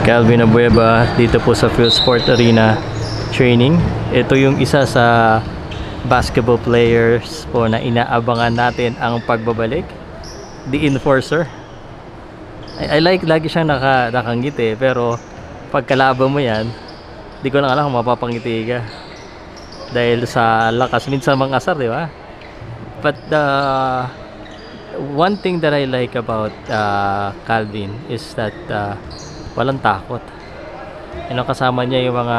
Calvin Abueva dito po sa PhilSport Arena training. Ito yung isa sa basketball players po na inaabangan natin ang pagbabalik. The Enforcer. I like, lagi siyang nakangiti, pero pagkalaban mo yan, di ko na alam kung mapapangiti ka dahil sa lakas, minsan mga asar, di ba? But one thing that I like about Calvin is that walang takot. Kasama niya yung mga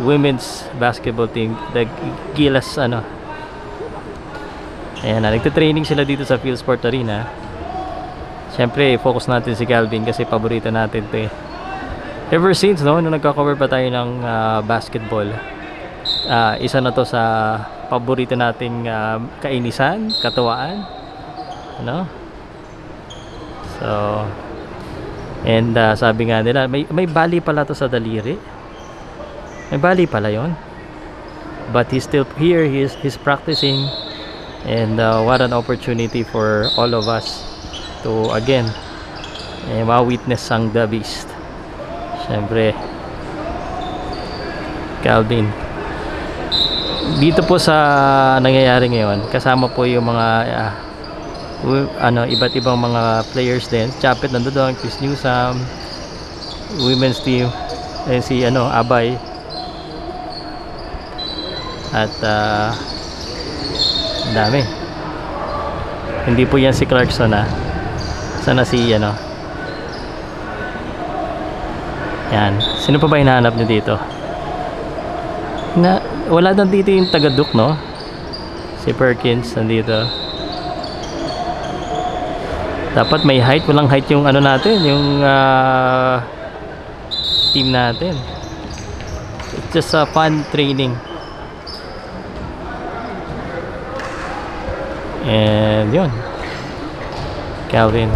women's basketball team, the Gilas ayan na, nagte-training sila dito sa PhilSport Arena. Siyempre focus natin si Calvin kasi paborito natin to eh. Ever since nung nagka-cover pa tayo ng basketball, isa na to sa paborito nating kainisan, katuwaan, so and sabi nga nila, may bali pala to sa daliri. May bali pala yon. But he's still here, he's practicing. And what an opportunity for all of us to again ma-witness ang The Beast. Siyempre Calvin. Dito po sa nangyayari ngayon, kasama po yung mga iba't ibang mga players din. Chapit nandoon, Chris Newsome, women's team, si Abay, at dami. Hindi po yan si Clarkson sana si yan. Sino pa ba hinahanap niyo dito? Wala na dito yung taga-Duke, no? Si Perkins nandito. Dapat may height, walang height yung natin, yung team natin. It's just a fun training. And yun, Calvin.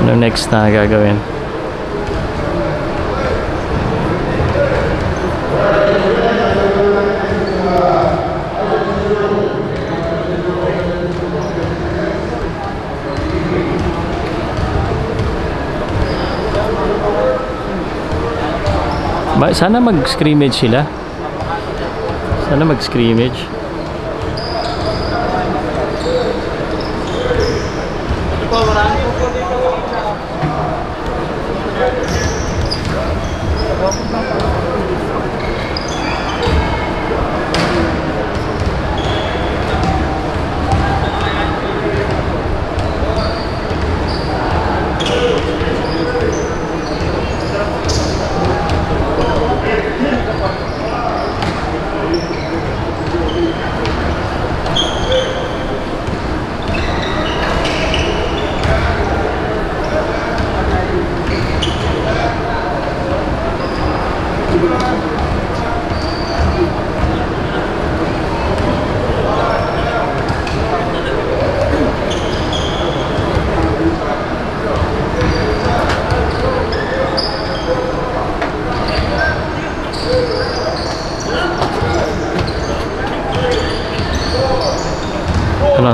Ano next na gagawin? Sana mag-scrimmage sila. Sana mag-scrimmage.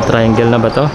Triangle na ba to?